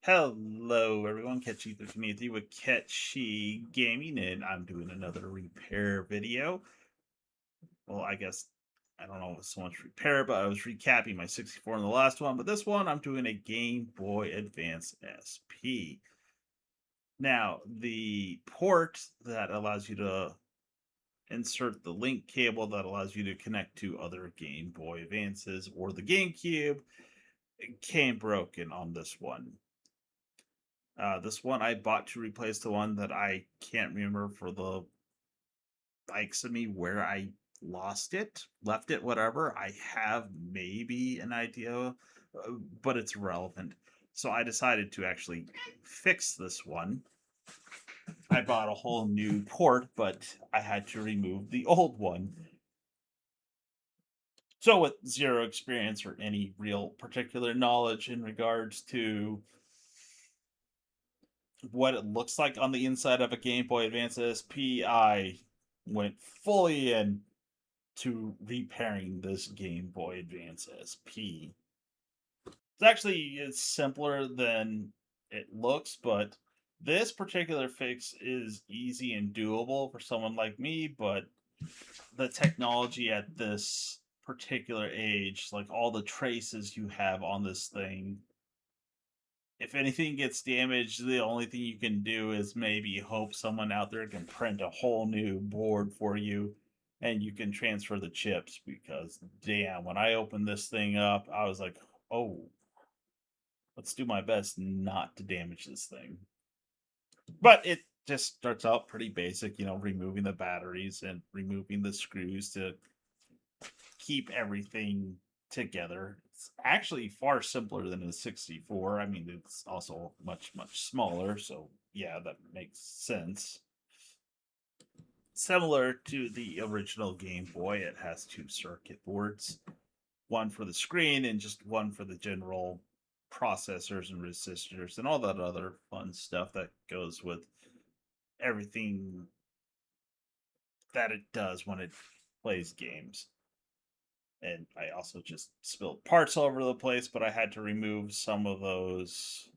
Hello, everyone. Catchy1383 with Catchy Gaming, and I'm doing another repair video. Well, I guess I don't know if it's so much repair, but I was recapping my 64 in the last one. But this one, I'm doing a Game Boy Advance SP. Now, the port that allows you to insert the link cable that allows you to connect to other Game Boy Advances or the GameCube came broken on this one. This one I bought to replace the one that I can't remember for the likes of me where I lost it, left it, whatever. I have maybe an idea, but it's irrelevant. So I decided to actually fix this one. I bought a whole new port, but I had to remove the old one. So, with zero experience or any real particular knowledge in regards to what it looks like on the inside of a Game Boy Advance SP, I went fully in to repairing this Game Boy Advance SP. It's simpler than it looks, but this particular fix is easy and doable for someone like me, but the technology at this particular age, like all the traces you have on this thing, if anything gets damaged, the only thing you can do is maybe hope someone out there can print a whole new board for you and you can transfer the chips because damn, when I opened this thing up, I was like, "Oh, let's do my best not to damage this thing." But it just starts out pretty basic, removing the batteries and removing the screws to keep everything together. It's actually far simpler than a 64. I mean, it's also much, much smaller. So, yeah, that makes sense. Similar to the original Game Boy, it has two circuit boards, one for the screen and just one for the general processors and resistors and all that other fun stuff that goes with everything that it does when it plays games. And I also just spilled parts all over the place, but I had to remove some of those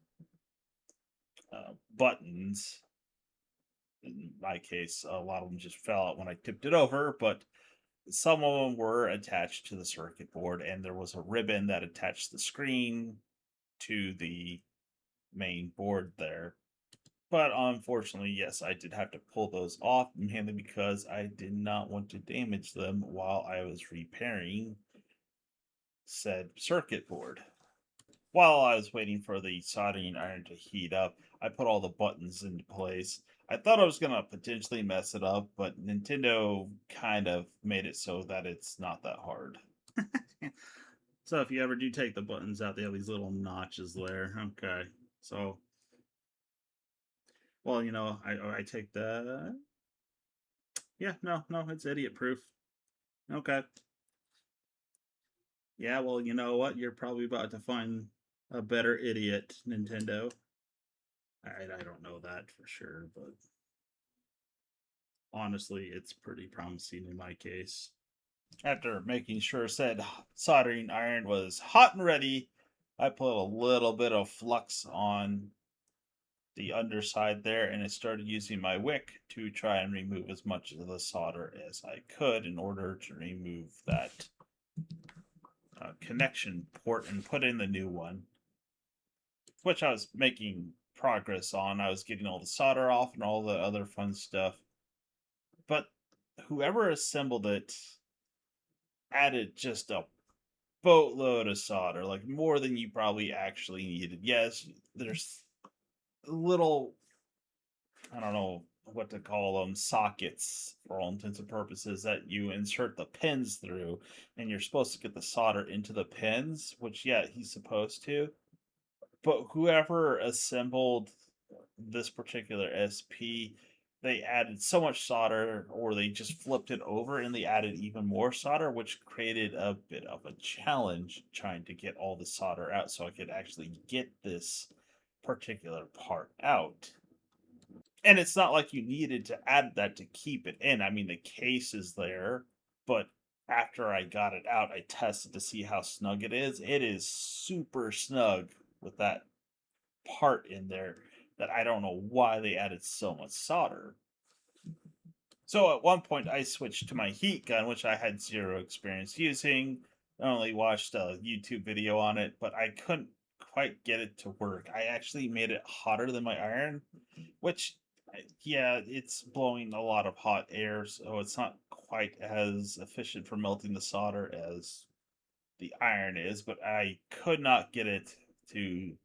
buttons. In my case, a lot of them just fell out when I tipped it over, but some of them were attached to the circuit board, and there was a ribbon that attached the screen to the main board there. But unfortunately, yes, I did have to pull those off, mainly because I did not want to damage them while I was repairing said circuit board. While I was waiting for the soldering iron to heat up, I put all the buttons into place. I thought I was going to potentially mess it up, but Nintendo kind of made it so that it's not that hard. So if you ever do take the buttons out, they have these little notches there. Okay. So, well, I take the. Yeah, no, it's idiot proof. Okay. Yeah, well, you know what? You're probably about to find a better idiot, Nintendo. I don't know that for sure, but honestly, it's pretty promising in my case. After making sure said soldering iron was hot and ready, I put a little bit of flux on the underside there and I started using my wick to try and remove as much of the solder as I could in order to remove that connection port and put in the new one, which I was making progress on. I was getting all the solder off and all the other fun stuff. But whoever assembled it added just a boatload of solder, like more than you probably actually needed. Yes, there's little, I don't know what to call them, sockets for all intents and purposes that you insert the pins through, and you're supposed to get the solder into the pins, which, yeah, he's supposed to. But whoever assembled this particular SP, they added so much solder, or they just flipped it over and they added even more solder, which created a bit of a challenge trying to get all the solder out so I could actually get this particular part out. And it's not like you needed to add that to keep it in. I mean, the case is there, but after I got it out, I tested to see how snug it is. It is super snug with that part in there that I don't know why they added so much solder. So at one point, I switched to my heat gun, which I had zero experience using. I only watched a YouTube video on it, but I couldn't quite get it to work. I actually made it hotter than my iron, which, yeah, it's blowing a lot of hot air, so it's not quite as efficient for melting the solder as the iron is, but I could not get it to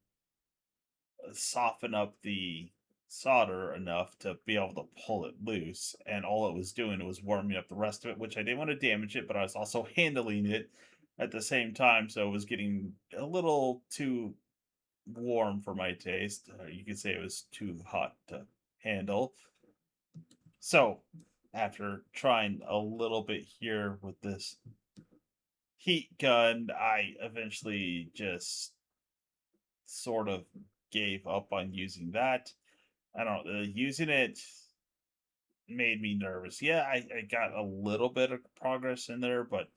soften up the solder enough to be able to pull it loose. And all it was doing was warming up the rest of it, which I didn't want to damage it, but I was also handling it at the same time. So it was getting a little too warm for my taste. You could say it was too hot to handle. So after trying a little bit here with this heat gun, I eventually just sort of gave up on using that. I don't know, using it made me nervous. Yeah, I got a little bit of progress in there, but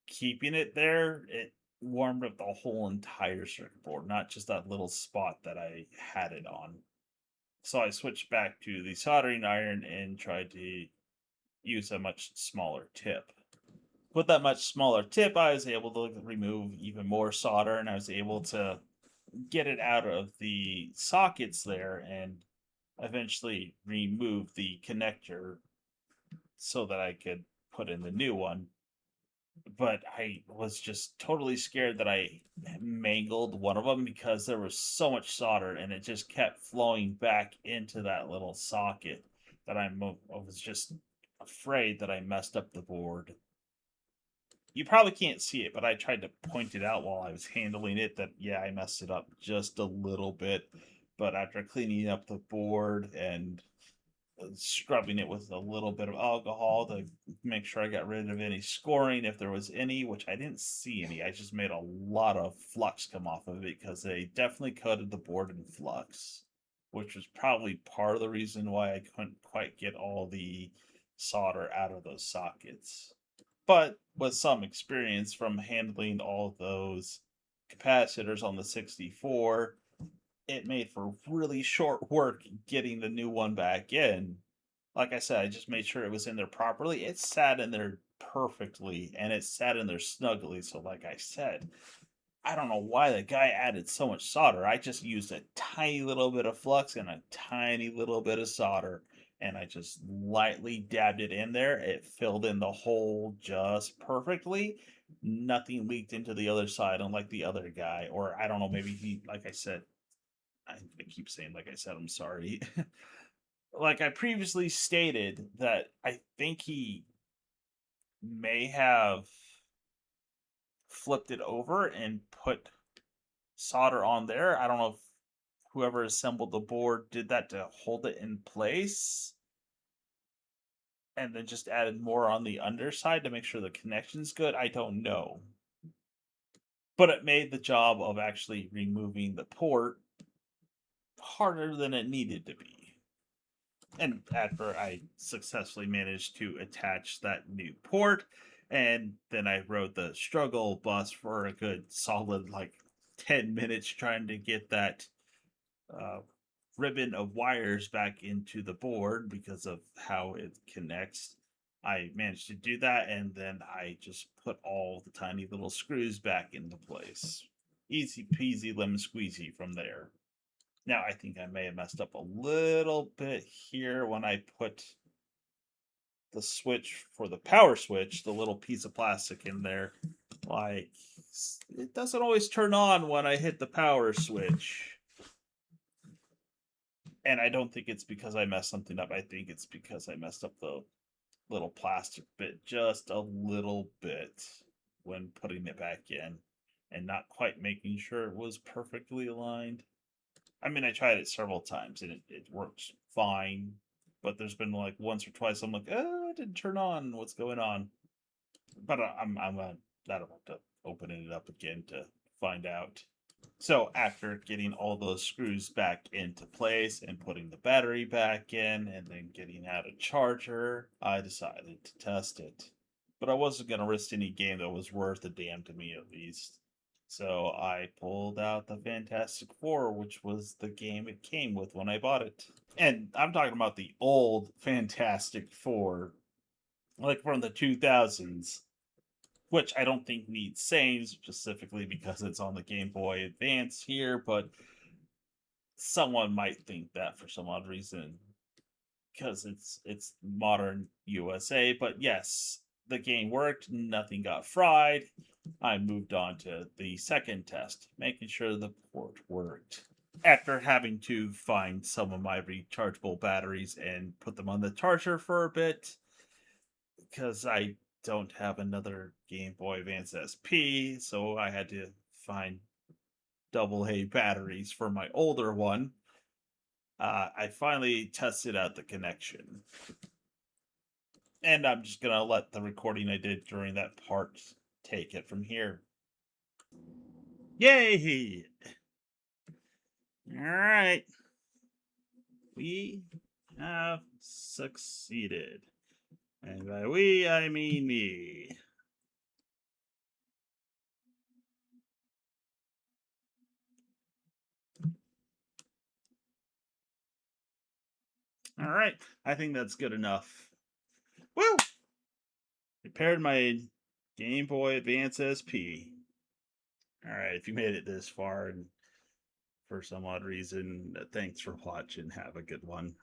keeping it there, it warmed up the whole entire circuit board, not just that little spot that I had it on. So I switched back to the soldering iron and tried to use a much smaller tip. With that much smaller tip, I was able to remove even more solder, and I was able to get it out of the sockets there and eventually remove the connector so that I could put in the new one. But I was just totally scared that I mangled one of them because there was so much solder and it just kept flowing back into that little socket that I was just afraid that I messed up the board. You probably can't see it, but I tried to point it out while I was handling it that, yeah, I messed it up just a little bit. But after cleaning up the board and scrubbing it with a little bit of alcohol to make sure I got rid of any scoring if there was any, which I didn't see any. I just made a lot of flux come off of it because they definitely coated the board in flux, which was probably part of the reason why I couldn't quite get all the solder out of those sockets. But with some experience from handling all of those capacitors on the 64, it made for really short work getting the new one back in. Like I said, I just made sure it was in there properly. It sat in there perfectly and it sat in there snugly. So, like I said, I don't know why the guy added so much solder. I just used a tiny little bit of flux and a tiny little bit of solder. And I just lightly dabbed it in there. It filled in the hole just perfectly. Nothing leaked into the other side, unlike the other guy. Or I don't know, maybe he, like I said, I keep saying, like I said, I'm sorry. Like I previously stated, that I think he may have flipped it over and put solder on there. I don't know if whoever assembled the board did that to hold it in place and then just added more on the underside to make sure the connection's good. I don't know. But it made the job of actually removing the port harder than it needed to be. And after I successfully managed to attach that new port, and then I rode the struggle bus for a good solid like 10 minutes trying to get that uh, ribbon of wires back into the board because of how it connects. I managed to do that, and then I just put all the tiny little screws back into place. Easy peasy lemon squeezy from there. Now, I think I may have messed up a little bit here when I put the switch for the power switch, the little piece of plastic in there. Like, it doesn't always turn on when I hit the power switch. And I don't think it's because I messed something up. I think it's because I messed up the little plastic bit just a little bit when putting it back in and not quite making sure it was perfectly aligned. I mean, I tried it several times and it works fine, but there's been like once or twice I'm like, oh, it didn't turn on. What's going on? But I'm that'll have to open it up again to find out. So after getting all those screws back into place and putting the battery back in and then getting out a charger, I decided to test it. But I wasn't going to risk any game that was worth a damn to me at least. So I pulled out the Fantastic Four, which was the game it came with when I bought it. And I'm talking about the old Fantastic Four, like from the 2000s, which I don't think needs saying specifically because it's on the Game Boy Advance here, but someone might think that for some odd reason because it's modern USA. But yes, the game worked, nothing got fried. I moved on to the second test, making sure the port worked. After having to find some of my rechargeable batteries and put them on the charger for a bit, because I don't have another Game Boy Advance SP, so I had to find double A batteries for my older one. I finally tested out the connection, and I'm just gonna let the recording I did during that part take it from here. Yay! All right, we have succeeded, and by we I mean me. All right, I think that's good enough. Woo! Repaired my Game Boy Advance SP. All right, if you made it this far and for some odd reason, thanks for watching. Have a good one.